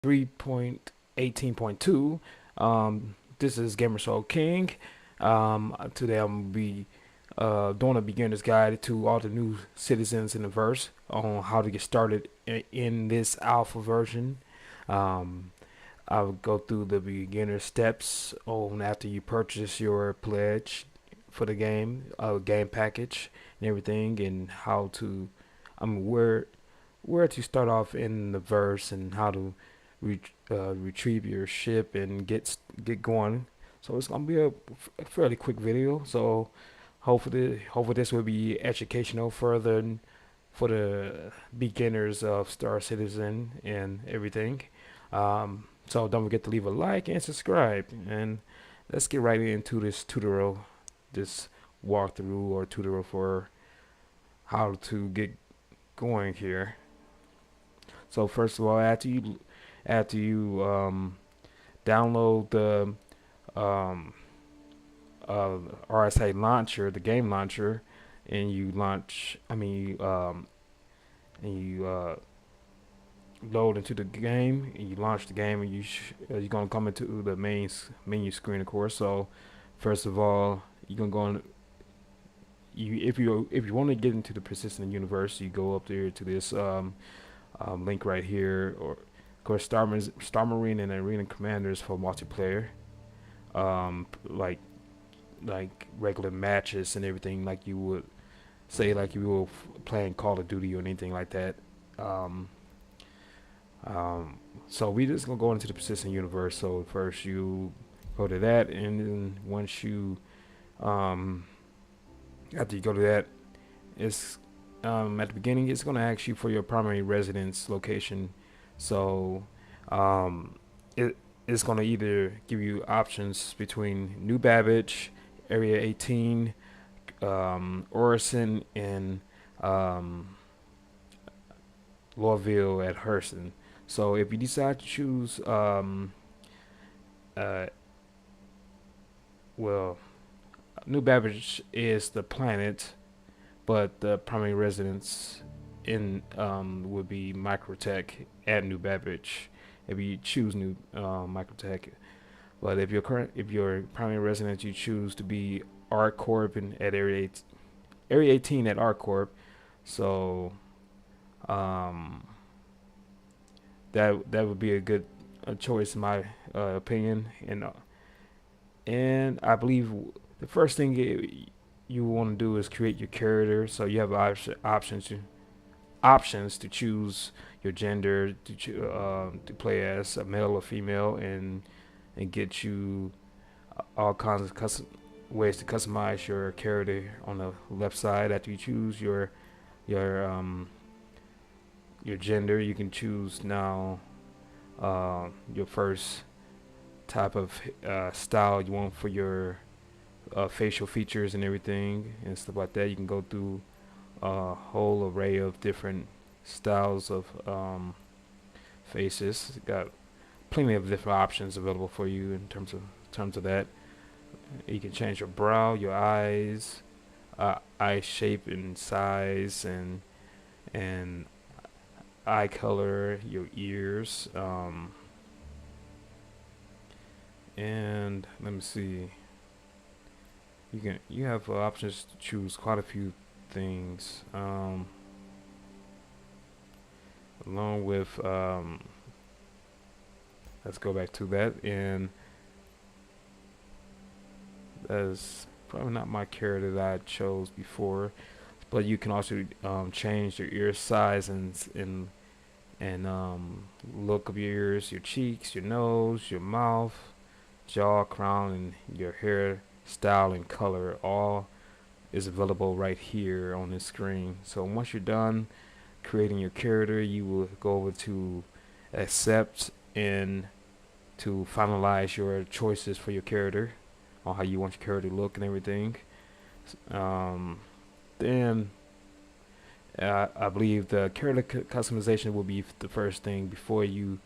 3.18.2. This is Gamer Soul King. Today I'm gonna be doing a beginner's guide to all the new citizens in the verse on how to get started in this alpha version. Um, I'll go through the beginner steps on after you purchase your pledge for the game package and everything, and how to, where to start off in the verse and how to retrieve your ship and get going. So it's gonna be a fairly quick video. So hopefully this will be educational further for the beginners of Star Citizen and everything. So don't forget to leave a like and subscribe. And let's get right into this tutorial, this walkthrough or tutorial for how to get going here. So first of all, after you download the um, RSA launcher, the game launcher, and you launch, and you load into the game, and you launch the game, and you're gonna come into the main menu screen, of course. So first of all, you're gonna go on. If you want to get into the persistent universe, you go up there to this link right here, or of course Star Marine and Arena Commanders for multiplayer, like regular matches and everything, like you would say, like you were playing Call of Duty or anything like that. Um, um, so we just gonna go into the persistent universe. So first you go to that, and then once you um, after you go to that, it's at the beginning it's gonna ask you for your primary residence location. So um, it it's gonna either give you options between New Babbage, Area 18, Orison, and um, Lorville at Hurston. So if you decide to choose, uh, well, New Babbage is the planet, but the primary residence in would be Microtech at New Babbage if you choose New Microtech. But if your primary residence you choose to be ArcCorp and at Area 18 at ArcCorp, so um, that would be a good choice in my opinion. And I believe the first thing you want to do is create your character. So you have options to choose your gender to play as a male or female, and get you all kinds of ways to customize your character on the left side. After you choose your your gender, you can choose now your first type of style you want for your facial features and everything and stuff like that. You can go through a whole array of different styles of faces. Got plenty of different options available for you in terms of that. You can change your brow, your eyes, eye shape and size, and eye color, your ears, and let me see. You have options to choose quite a few things, along with let's go back to that, and that's probably not my character that I chose before, but you can also change your ear size and look of your ears, your cheeks, your nose, your mouth, jaw, crown, and your hair style and color. All is available right here on this screen. So once you're done creating your character, you will go over to accept and to finalize your choices for your character on how you want your character to look and everything. Um, then I believe the character customization will be the first thing before you.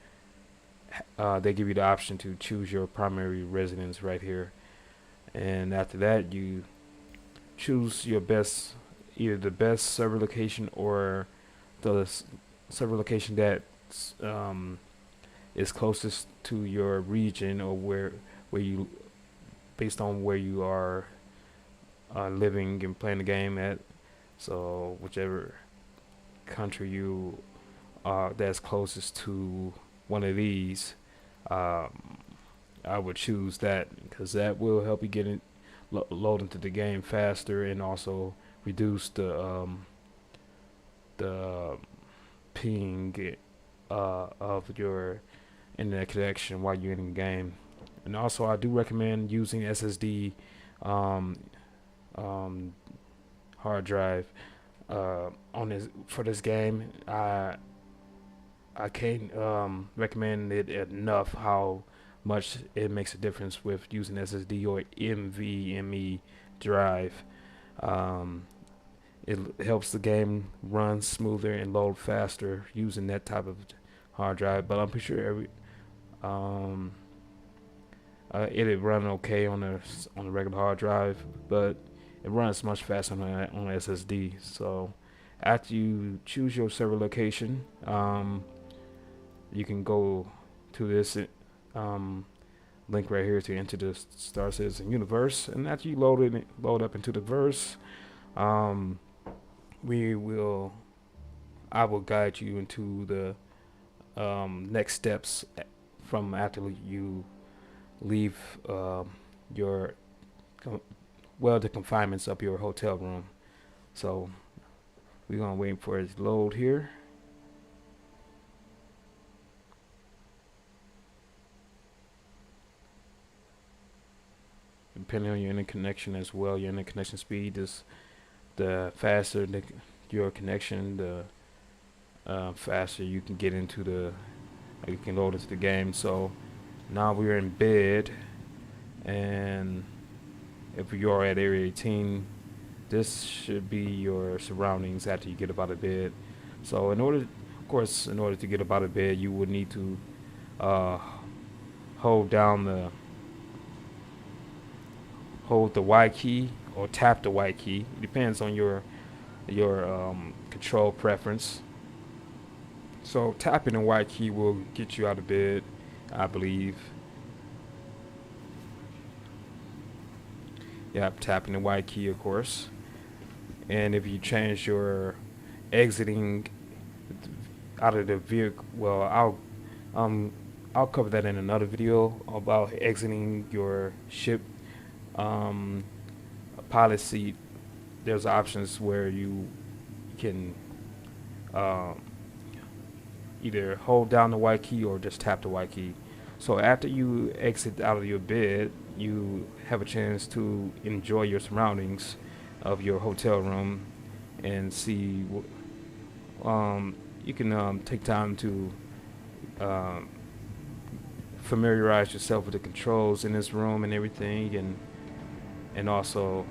They give you the option to choose your primary residence right here, and after that you choose your best, either the best server location or the server location that um, is closest to your region, or where you, based on where you are living and playing the game at. So whichever country you are that's closest to one of these, um, I would choose that because that will help you get in, load into the game faster, and also reduce the ping of your internet connection while you're in the game. And also, I do recommend using SSD um, um, hard drive on this for this game. I can't recommend it enough how much it makes a difference with using SSD or NVMe drive. Um, it helps the game run smoother and load faster using that type of hard drive. But I'm pretty sure um, it'll run okay on a regular hard drive, but it runs much faster on a SSD. So after you choose your server location, you can go to this um, link right here to enter the Star Citizen universe, and after you load up into the verse, um, we will I will guide you into the next steps from after you leave your the confinements of your hotel room. So we're gonna wait for it to load here. Depending on your internet connection as well, your internet connection speed is the faster your connection, the faster you can get into you can load into the game. So now we're in bed, and if you're at area 18, this should be your surroundings after you get up out of bed. So in order to get up out of bed, you would need to uh, hold the Y key or tap the Y key. It depends on your control preference. So tapping the Y key will get you out of bed, I believe. Yep, tapping the Y key, of course. And if you change your exiting out of the vehicle, well, I'll cover that in another video about exiting your ship pilot seat. There's options where you can either hold down the Y key or just tap the Y key. So after you exit out of your bed, you have a chance to enjoy your surroundings of your hotel room and see. You can take time to familiarize yourself with the controls in this room and everything, and also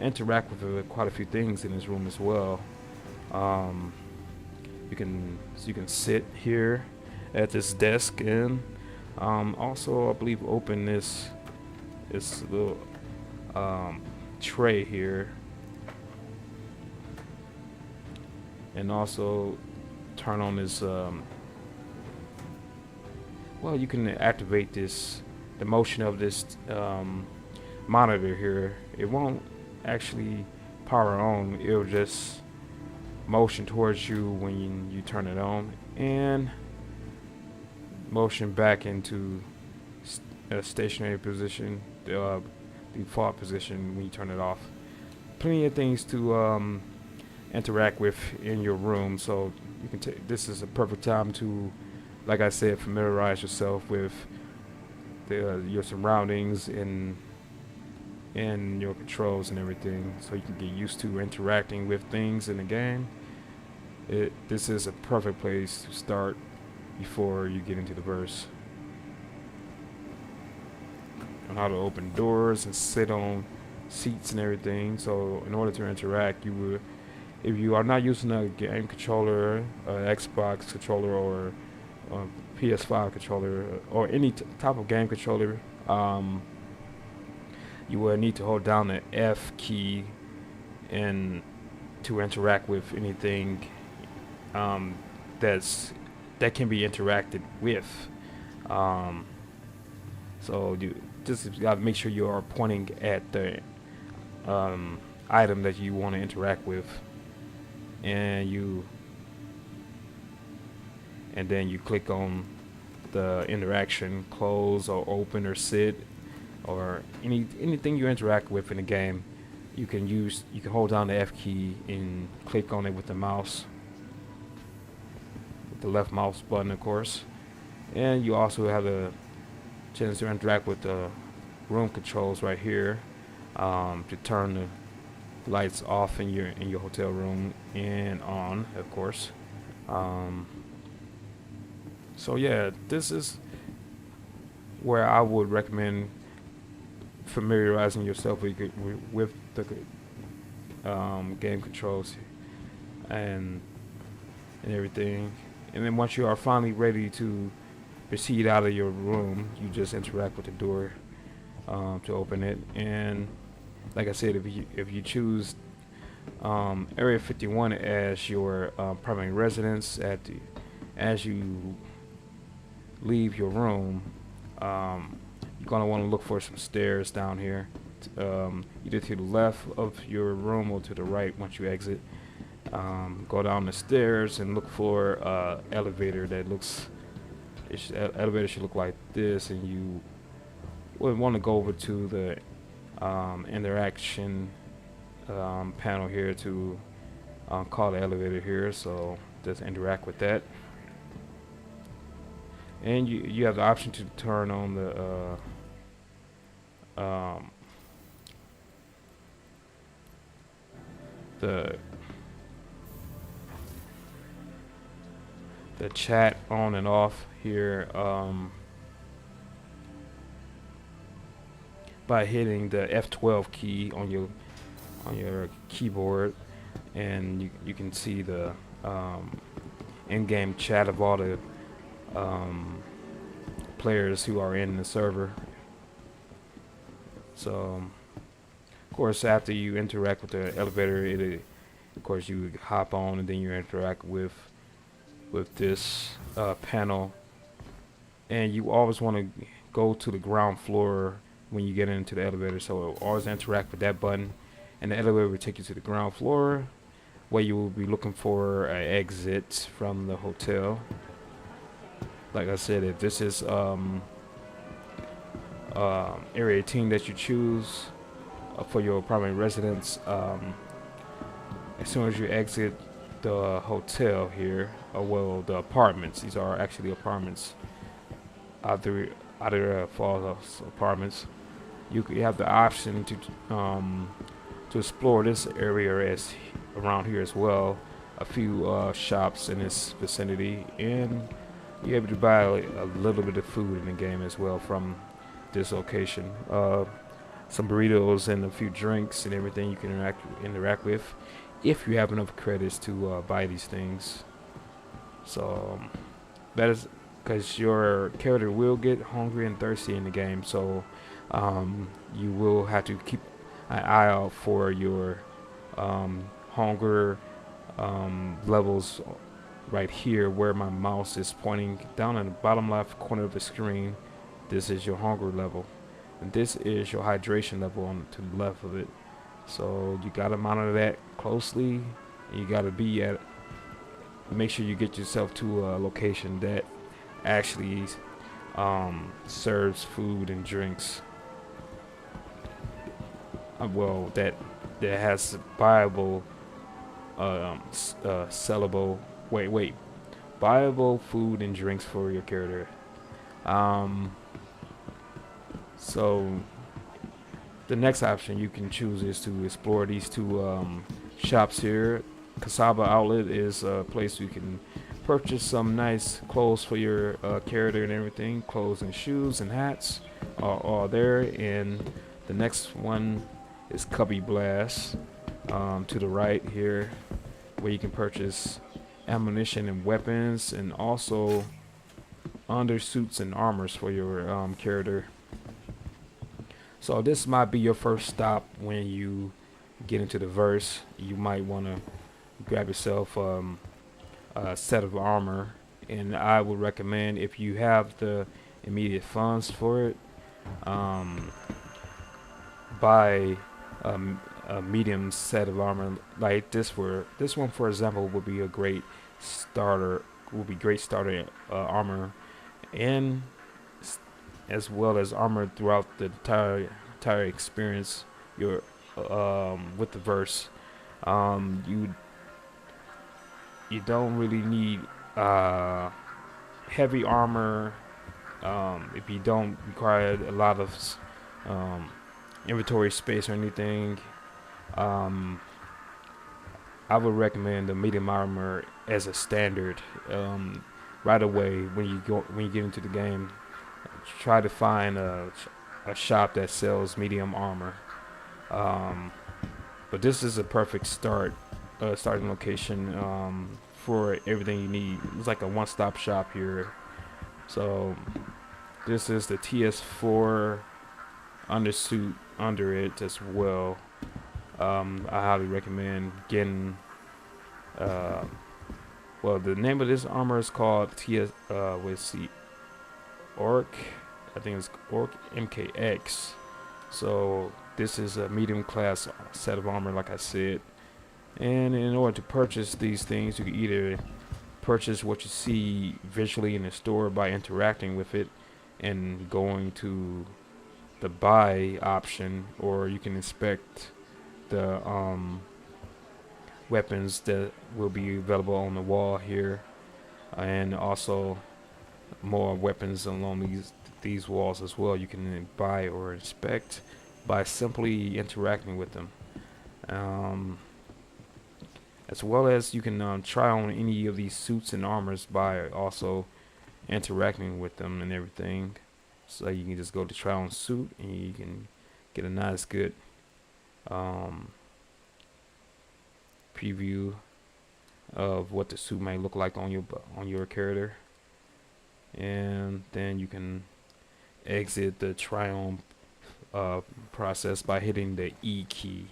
interact with quite a few things in this room as well. You can sit here at this desk, and also I believe open this little tray here, and also turn on this. Well, you can activate the motion of this monitor here. It won't actually power on. It'll just motion towards you when you turn it on, and motion back into a stationary position, the default position when you turn it off. Plenty of things to interact with in your room, so you can take. This is a perfect time to, like I said, familiarize yourself with your surroundings and your controls and everything, so you can get used to interacting with things in the game. This is a perfect place to start before you get into the verse. On how to open doors and sit on seats and everything. So in order to interact, you would, if you are not using a game controller, Xbox controller, or PS5 controller, or any type of game controller, you will need to hold down the F key and to interact with anything that can be interacted with. Um, so you just got to make sure you are pointing at the um, item that you want to interact with, and then you click on the interaction, close or open or sit, or anything you interact with in the game. You can hold down the F key and click on it with the mouse, with the left mouse button, of course. And you also have the chance to interact with the room controls right here, to turn the lights off in your hotel room and on, of course. Um, so yeah, this is where I would recommend familiarizing yourself with the game controls and everything. And then once you are finally ready to proceed out of your room, you just interact with the door to open it. And like I said, if you choose Area 51 as your primary residence, as you leave your room, you're gonna want to look for some stairs down here, either to the left of your room or to the right once you exit. Go down the stairs and look for elevator that looks. Elevator should look like this, and you would want to go over to the interaction panel here to call the elevator here. So just interact with that, and you have the option to turn on the the chat on and off here by hitting the F12 key on your keyboard, and you can see the in-game chat of all the players who are in the server. So of course, after you interact with the elevator, of course you hop on and then you interact with this panel, and you always want to go to the ground floor when you get into the elevator. So always interact with that button, and the elevator will take you to the ground floor, where you will be looking for an exit from the hotel. Like I said, if this is area 18 that you choose for your primary residence, as soon as you exit the hotel here, well, the apartments, these are actually apartments, either falls apartments, you have the option to explore this area as around here as well. A few shops in this vicinity, and you're able to buy a little bit of food in the game as well from this location. Some burritos and a few drinks and everything you can interact with, if you have enough credits to buy these things. So that is because your character will get hungry and thirsty in the game. So you will have to keep an eye out for your hunger levels right here, where my mouse is pointing down in the bottom left corner of the screen. This is your hunger level, and this is your hydration level to the left of it. So you gotta monitor that closely. You gotta make sure you get yourself to a location that actually serves food and drinks. Well, that has viable, sellable. Wait, viable food and drinks for your character. So the next option you can choose is to explore these two shops here. Kasaba Outlet is a place you can purchase some nice clothes for your character and everything. Clothes and shoes and hats are all there. And the next one is Cubby Blast, to the right here, where you can purchase ammunition and weapons, and also undersuits and armors for your character. So this might be your first stop when you get into the verse. You might want to grab yourself a set of armor, and I would recommend, if you have the immediate funds for it, um, buy a medium set of armor like this. For this one, for example, would be a great starter. Would be great starter armor, and as well as armor throughout the entire experience. Your with the verse, you don't really need uh, heavy armor if you don't require a lot of um, inventory space or anything. Um, I would recommend the medium armor as a standard right away when you get into the game. Try to find a shop that sells medium armor. Um, but this is a perfect starting location for everything you need. It's like a one-stop shop here. So this is the TS4 undersuit under it as well. I highly recommend getting. Uh, well, the name of this armor is called TS. Let's see, Orc. I think it's Orc MKX. So this is a medium class set of armor, like I said. And in order to purchase these things, you can either purchase what you see visually in the store by interacting with it and going to the buy option, or you can inspect the weapons that will be available on the wall here, and also more weapons along these walls as well. You can buy or inspect by simply interacting with them. Um, as well as you can try on any of these suits and armors by also interacting with them and everything. So you can just go to try on suit and you can get a nice good um, preview of what the suit may look like on your character, and then you can exit the try on process by hitting the E key.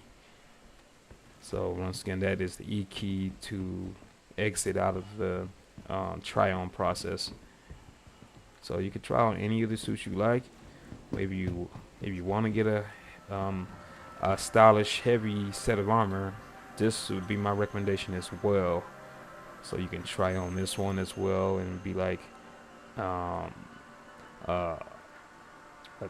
So once again, that is the E key to exit out of the try on process. So you can try on any of the suits you like. Maybe if you want to get a stylish heavy set of armor, this would be my recommendation as well. So you can try on this one as well and be like um, uh, a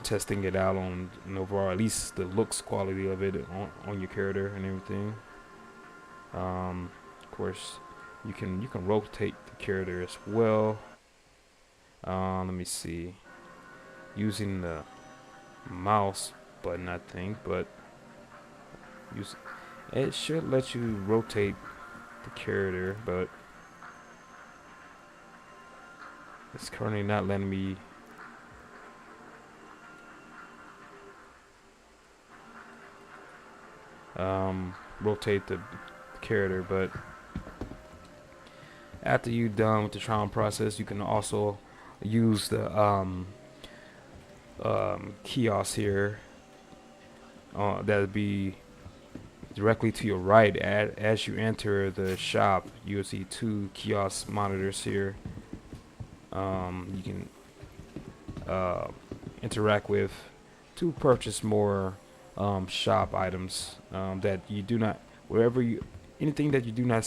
testing it out on an overall, at least the looks quality of it on your character and everything. Of course, you can rotate the character as well. Let me see, using the mouse button, I think, but it should let you rotate the character, but it's currently not letting me. Rotate the character, but after you're done with the trial process, you can also use the kiosk here. That'll be directly to your right. As you enter the shop, you'll see two kiosk monitors here. You can interact with to purchase more shop items that you do not, anything that you do not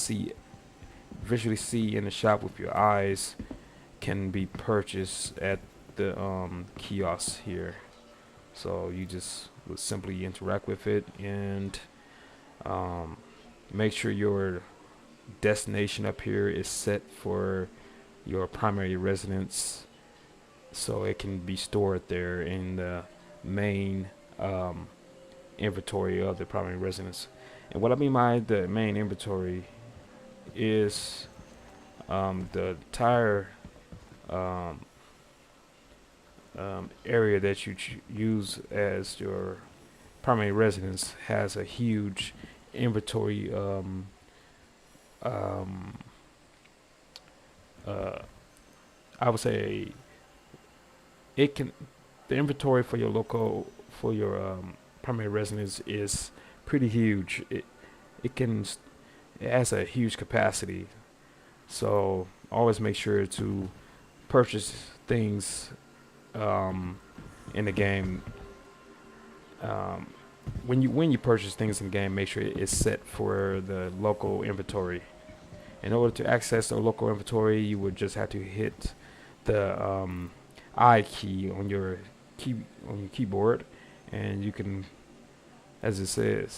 visually see in the shop with your eyes can be purchased at the kiosk here. So you just would simply interact with it and make sure your destination up here is set for your primary residence, so it can be stored there in the main inventory of the primary residence. And what I mean by the main inventory is the entire area that you use as your primary residence has a huge inventory I would say it can the inventory for your primary residence is pretty huge. It has a huge capacity. So always make sure to purchase things in the game, um, when you purchase things in the game, make sure it's set for the local inventory. In order to access the local inventory, you would just have to hit the I key on your keyboard, and you can, as I said,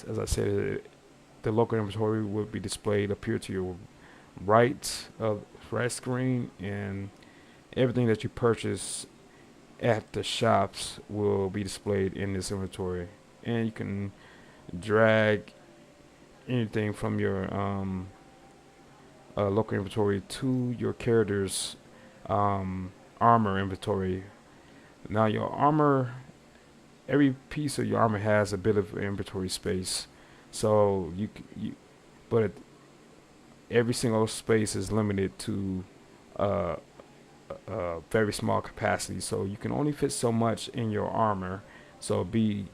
the local inventory will be displayed appear to your right screen, and everything that you purchase at the shops will be displayed in this inventory. And you can drag anything from your local inventory to your character's armor inventory. Now your armor, every piece of your armor has a bit of inventory space, so but every single space is limited to uh, a very small capacity. So you can only fit so much in your armor. So be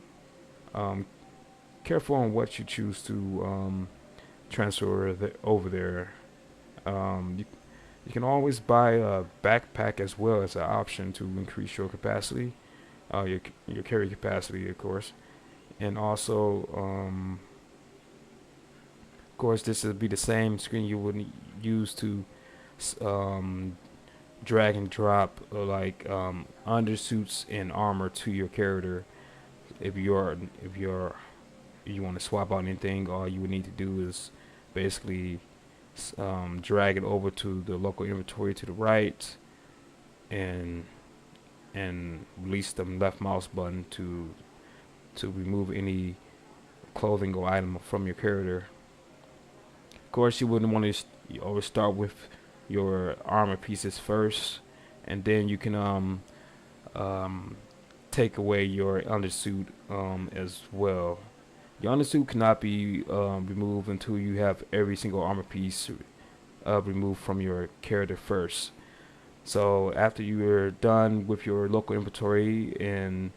um, careful on what you choose to transfer over there. You can always buy a backpack as well as an option to increase your capacity, your carry capacity, of course. And also, of course, this would be the same screen you would use to um, drag and drop undersuits and armor to your character. If you want to swap out anything, all you would need to do is basically drag it over to the local inventory to the right, and release the left mouse button to remove any clothing or item from your character. Of course, you wouldn't want to. You always start with your armor pieces first, and then you can um, take away your undersuit as well. Your undersuit cannot be removed until you have every single armor piece removed from your character first. So after you're done with your local inventory and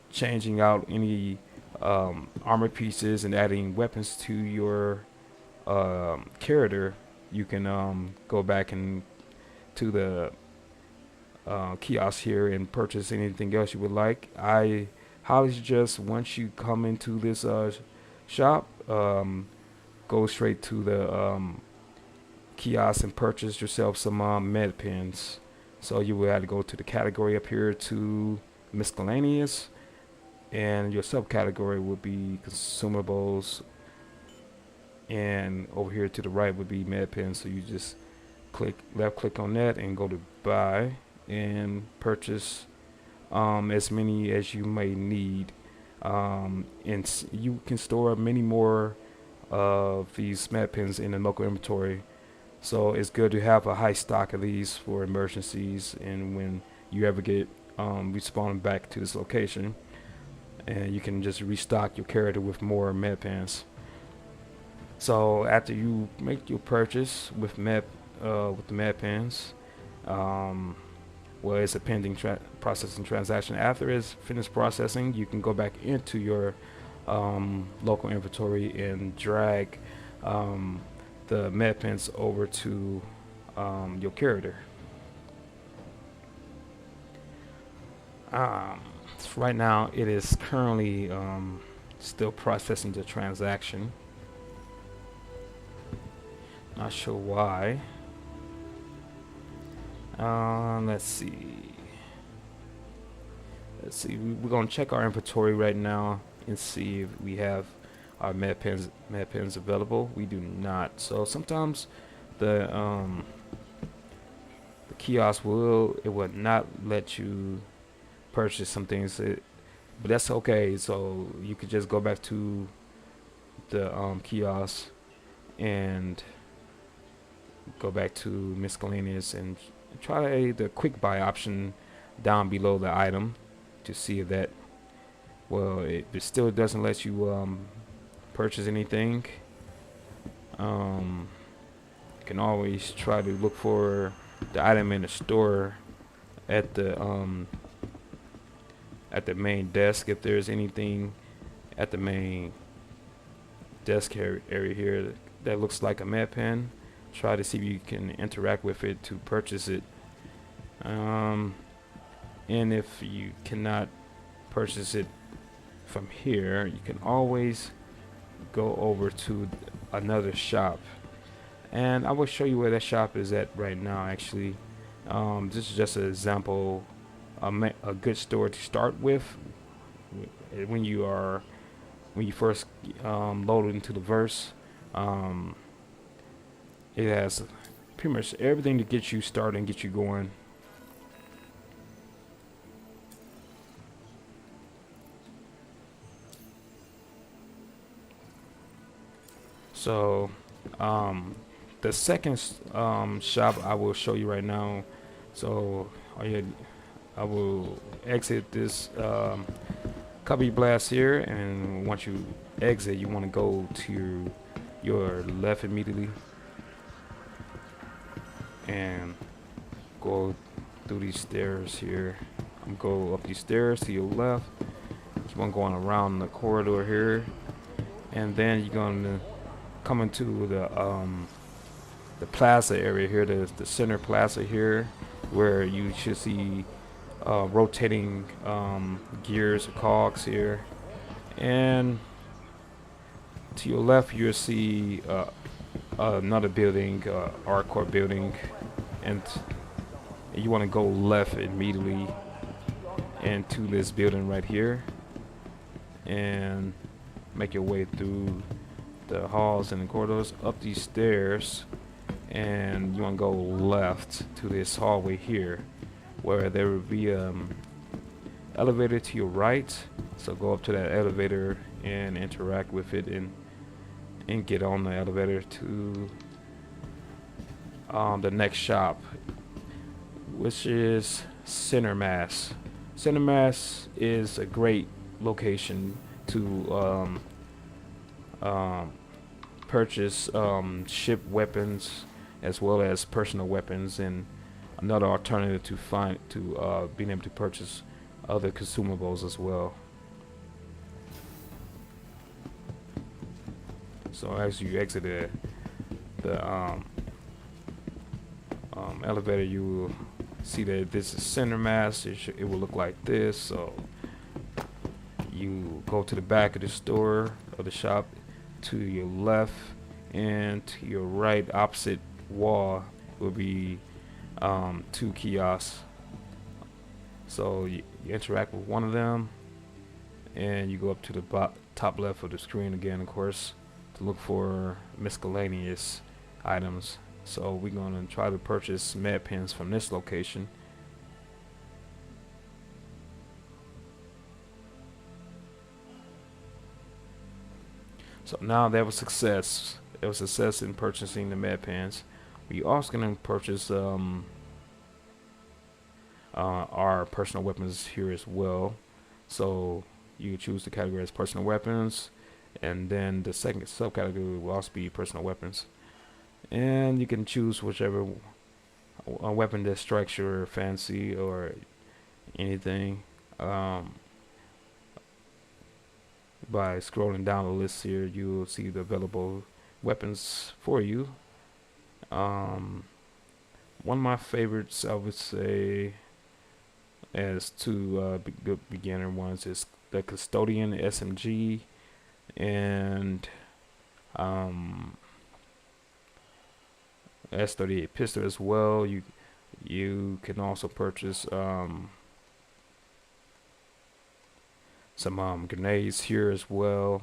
changing out any armor pieces and adding weapons to your character, you can go back and to the kiosk here and purchase anything else you would like. I highly suggest once you come into this shop, go straight to the kiosk and purchase yourself some med pens. So you will have to go to the category up here to miscellaneous, and your subcategory would be consumables, and over here to the right would be med pens. So you just left click on that and go to buy and purchase as many as you may need, and you can store many more of these med pens in the local inventory. So it's good to have a high stock of these for emergencies and when you ever get respawned back to this location, and you can just restock your character with more med pens. So after you make your purchase with the med pens, um, well, it's a pending processing transaction. After it's finished processing, you can go back into your local inventory and drag the med pens over to your character. So right now, it is currently still processing the transaction. Not sure why. Let's see. We're gonna check our inventory right now and see if we have our med pens available. We do not. So sometimes the kiosk will not let you purchase some things, but that's okay. So you could just go back to the kiosk and go back to miscellaneous and try the quick buy option down below the item to see if that, well, it still doesn't let you purchase anything. You can always try to look for the item in the store at the main desk if there's anything at the main desk area here that looks like a med pen. try to see if you can interact with it to purchase it. And if you cannot purchase it from here, you can always go over to another shop, and I will show you where that shop is at right now. Actually, this is just an example, a good store to start with when you first load into the verse. um, it has pretty much everything to get you started and get you going. So the second shop I will show you right now. So I will exit this Copy Blast here, and once you exit, you want to go to your left immediately and go through these stairs here. Go up these stairs to your left. Keep on going around the corridor here, and then you're gonna come into the plaza area here, the center plaza here, where you should see rotating gears or cogs here, and to your left you'll see another building, Arcor building, and you want to go left immediately into this building right here and make your way through the halls and the corridors up these stairs, and you want to go left to this hallway here where there will be elevator to your right. So go up to that elevator and interact with it and get on the elevator to the next shop, which is Center Mass. Center Mass is a great location to purchase ship weapons as well as personal weapons, and another alternative to being able to purchase other consumables as well. So as you exit the elevator, you will see that this is Center Mass. It will look like this. So you go to the back of the store of the shop, to your left and to your right, opposite wall, will be 2 kiosks. So you interact with one of them, and you go up to the top left of the screen again, of course, to look for miscellaneous items. So we're going to try to purchase med pens from this location. So now that was success. There was success in purchasing the med pens. We also going to purchase our personal weapons here as well. So you choose the category as personal weapons, and then the second subcategory will also be personal weapons. And you can choose whichever weapon that strikes your fancy or anything by scrolling down the list here. You will see the available weapons for you. One of my favorites, I would say, as two good beginner ones, is the Custodian SMG and S38 pistol as well. You can also purchase some grenades here as well.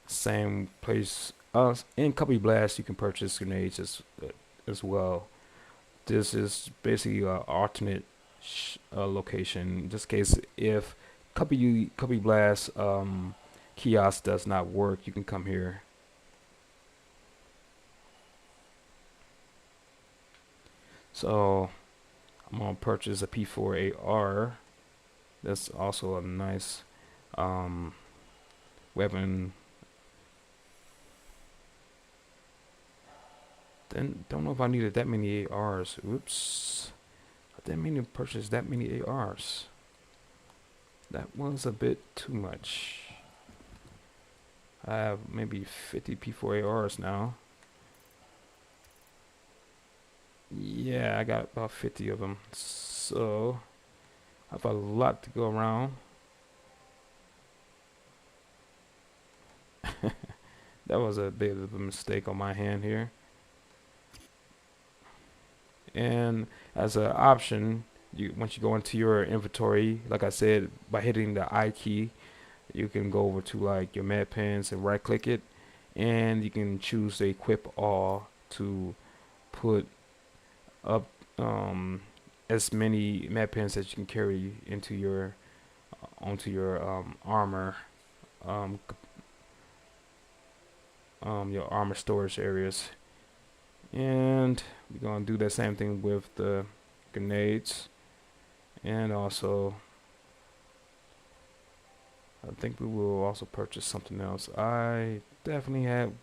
Same place. In Copy Blast, you can purchase grenades as well. This is basically an alternate location, just in case if Copy Blast kiosk does not work, you can come here. So I'm gonna purchase a P4AR. That's also a nice weapon. Then don't know if I needed that many ARs. Oops. I didn't mean to purchase that many ARs. That was a bit too much. I have maybe 50 P4ARs now. Yeah, I got about 50 of them. So I have a lot to go around. That was a bit of a mistake on my hand here. And as an option, you once you go into your inventory, like I said, by hitting the I key, you can go over to like your med pens and right click it, and you can choose to equip all to put up as many med pens as you can carry into your onto your um, your armor storage areas. And we're gonna do the same thing with the grenades, and also I think we will also purchase something else. I definitely had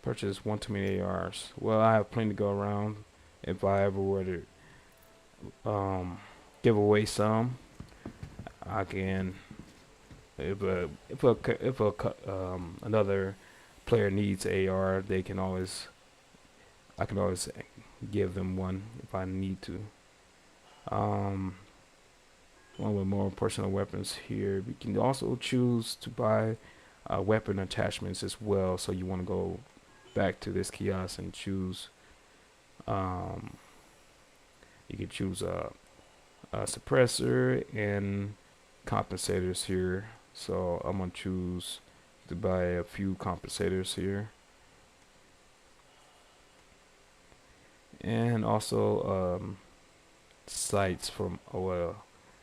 purchased one too many ARs. Well, I have plenty to go around. If I ever were to um, give away some, I can. If another player needs AR, they can always I can always give them one if I need to. Um, One with more personal weapons here. We can also choose to buy weapon attachments as well. So you want to go back to this kiosk and choose. Um, you can choose a suppressor and compensators here. So I'm gonna choose to buy a few compensators here, and also sights from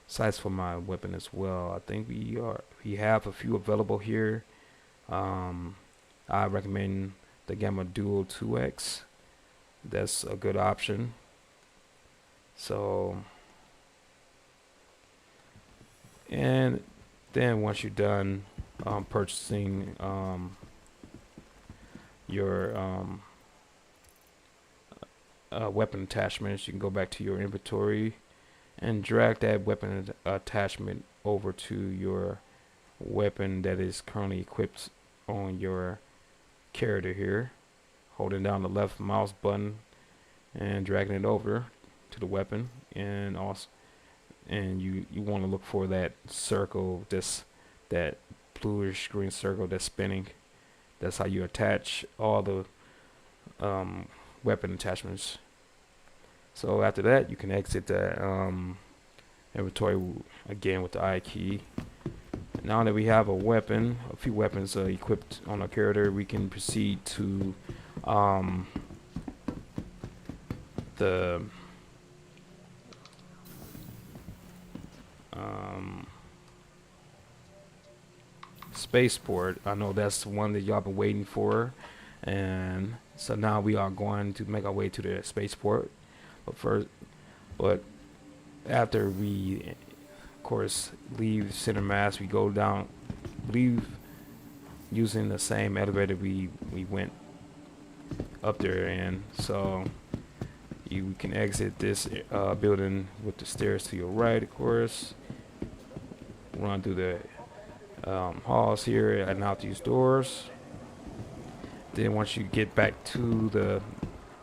sights for my weapon as well. I think we have a few available here. Um, I recommend the Gamma Dual 2X. That's a good option. So, and then once you're done purchasing your weapon attachments, you can go back to your inventory and drag that weapon attachment over to your weapon that is currently equipped on your character here, holding down the left mouse button and dragging it over to the weapon. And also, and you want to look for that circle, that bluish green circle that's spinning. That's how you attach all the weapon attachments. So after that, you can exit the inventory again with the I key. Now that we have a few weapons equipped on our character, we can proceed to the spaceport. I know that's the one that y'all been waiting for, and so now we are going to make our way to the spaceport. But after we, of course, leave center mass, we go down, leave using the same elevator we went up there in. So you can exit this building with the stairs to your right, of course. Run through the halls here and out these doors. Then once you get back to the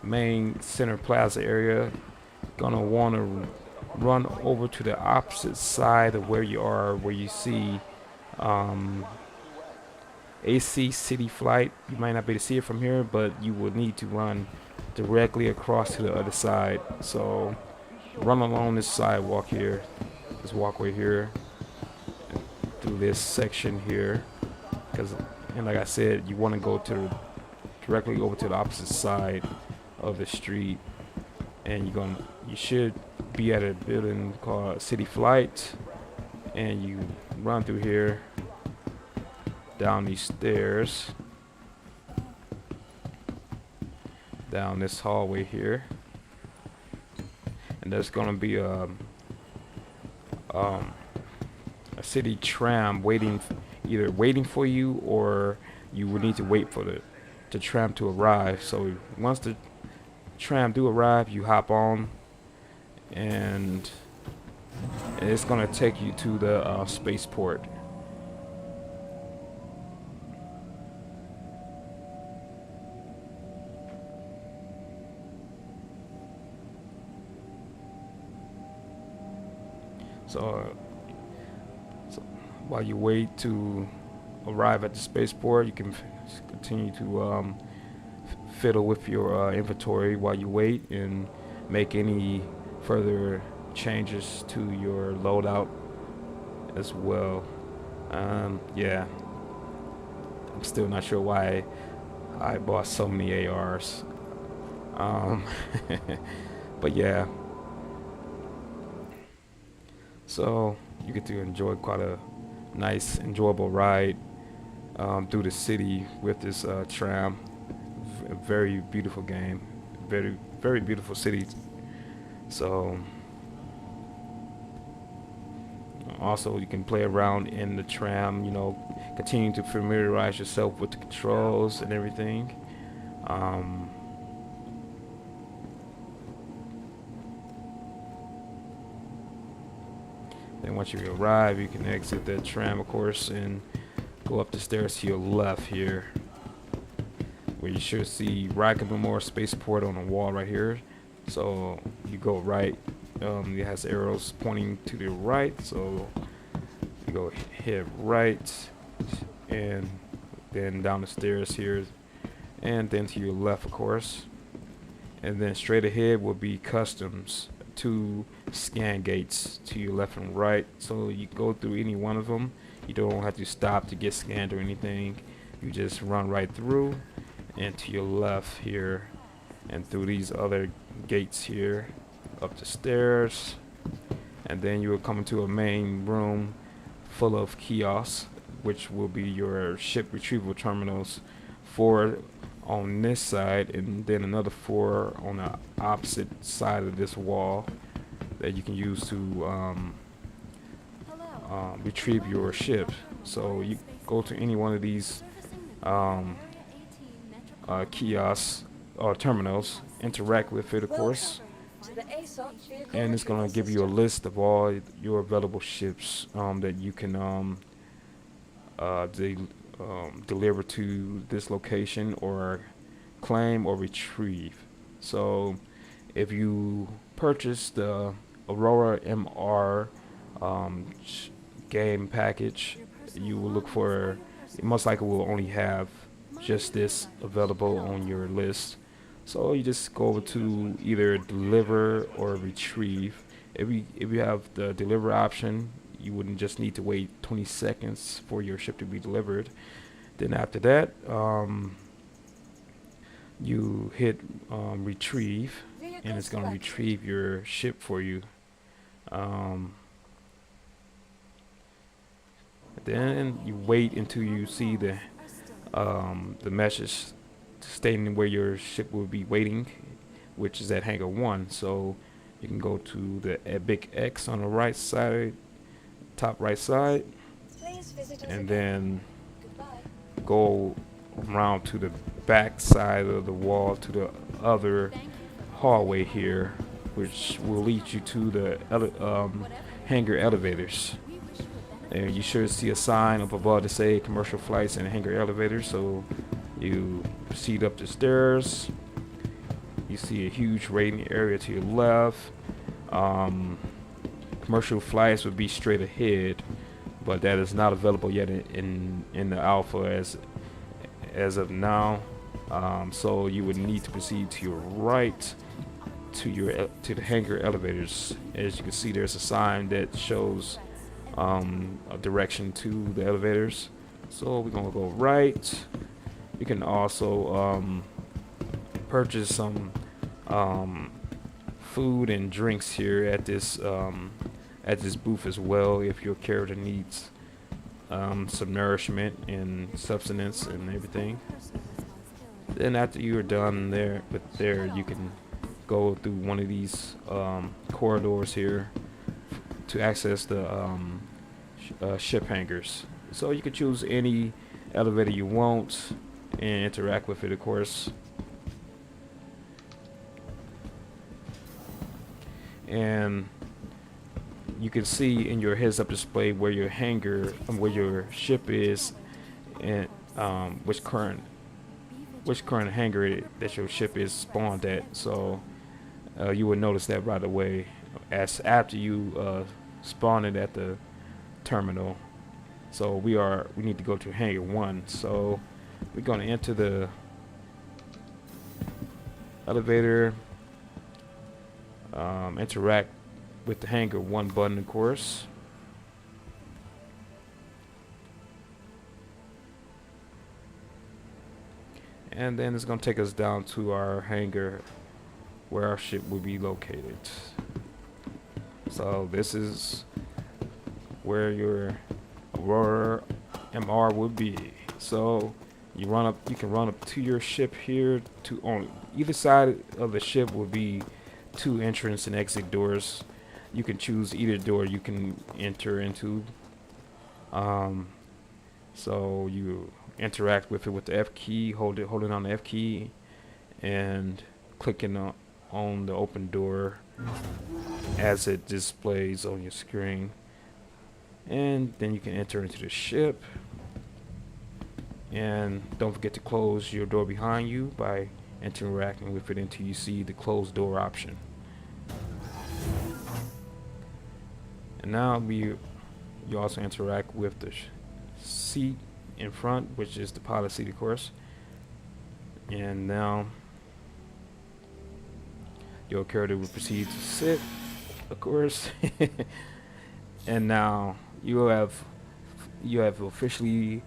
main center plaza area, gonna want to run over to the opposite side of where you are, where you see AC City Flight. You might not be able to see it from here, but you will need to run directly across to the other side. So run along this sidewalk here, this walkway here, through this section here, and like I said, you want to go directly over to the opposite side of the street, and you should be at a building called City Flight, and you run through here, down these stairs, down this hallway here, and there's gonna be a city tram either waiting for you, or you will need to wait for the tram to arrive. So once the tram do arrive, you hop on, and it's gonna take you to the spaceport. So, so while you wait to arrive at the spaceport, you can continue to fiddle with your inventory while you wait and make any further changes to your loadout as well. Yeah, I'm still not sure why I bought so many ARs. Um, but yeah, so you get to enjoy quite a nice, enjoyable ride through the city with this tram. A very beautiful game, very very beautiful city. So also you can play around in the tram. Continue to familiarize yourself with the controls and everything. Um, then once you arrive, you can exit the tram, of course, and go up the stairs to your left here, where you should see Rackham Memorial Spaceport on the wall right here. So you go right. It has arrows pointing to the right, so you go hit right, and then down the stairs here, and then to your left, of course, and then straight ahead will be customs, two scan gates to your left and right. So you go through any one of them. You don't have to stop to get scanned or anything. You just run right through, and to your left here, and through these other gates here, up the stairs, and then you will come into a main room full of kiosks, which will be your ship retrieval terminals, 4 on this side, and then another 4 on the opposite side of this wall that you can use to retrieve your ship. So you go to any one of these um, kiosks or terminals, interact with it, of course, and it's going to give you a list of all your available ships that you can deliver to this location or claim or retrieve. So if you purchase the Aurora MR game package, you will look for, it most likely will only have just this available on your list. So you just go over to either deliver or retrieve. If you have the deliver option, you wouldn't just need to wait 20 seconds for your ship to be delivered. Then after that, you hit retrieve, and it's going to retrieve your ship for you. Then you wait until you see the message stating where your ship will be waiting, which is at Hangar 1. So you can go to the big X on the right side, top right side, and then go around to the back side of the wall to the other hallway here, which will lead you to the hangar elevators. And you should see a sign up above to say commercial flights and hangar elevators. So you proceed up the stairs. You see a huge waiting area to your left. Commercial flights would be straight ahead, but that is not available yet in the alpha as of now. So you would need to proceed to your right to the hangar elevators. As you can see, there's a sign that shows a direction to the elevators. So we're gonna go right. You can also purchase some food and drinks here at this booth as well, if your character needs some nourishment and sustenance and everything. Then after you are done there, you can go through one of these corridors here to access the ship hangars. So you can choose any elevator you want and interact with it, of course. And you can see in your heads-up display where your hangar, where your ship is, and which current hangar that your ship is spawned at. So you would notice that right away, as after you spawn it at the terminal. So we need to go to hangar 1. So we're going to enter the elevator, interact with the hangar 1 button, of course. And then it's going to take us down to our hangar where our ship will be located. So this is where your Aurora MR would be. So you can run up to your ship here. On either side of the ship will be 2 entrance and exit doors. You can choose either door you can enter into. So you interact with it with the F key, holding on the F key, and clicking on the open door as it displays on your screen. And then you can enter into the ship. And don't forget to close your door behind you by interacting with it until you see the closed door option. And now you also interact with the seat in front, which is the pilot seat, of course. And now your character will proceed to sit, of course. And now you have officially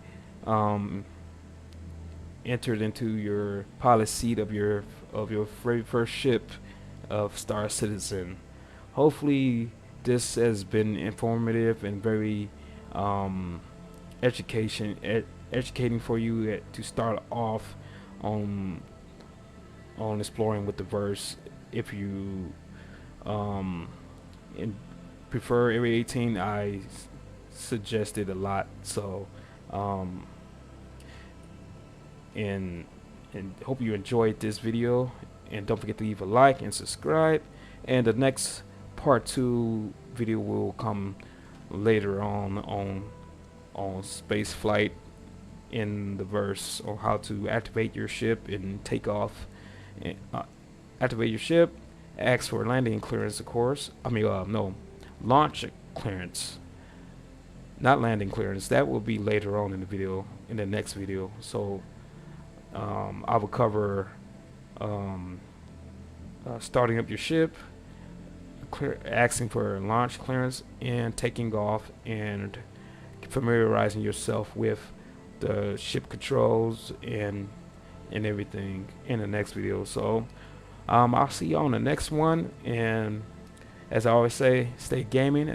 entered into your pilot seat of your very first ship of Star Citizen. Hopefully this has been informative and very educating for you to start off on exploring with the verse. If you prefer Area 18, I suggest it a lot. So and hope you enjoyed this video, and don't forget to leave a like and subscribe. And the next part 2 video will come later on space flight in the verse, or how to activate your ship and take off. And, activate your ship, ask for landing clearance, of course. No, launch clearance, not landing clearance. That will be later on in the video, in the next video. So I will cover starting up your ship, asking for launch clearance, and taking off, and familiarizing yourself with the ship controls and everything in the next video. So I'll see you on the next one, and as I always say, stay gaming. And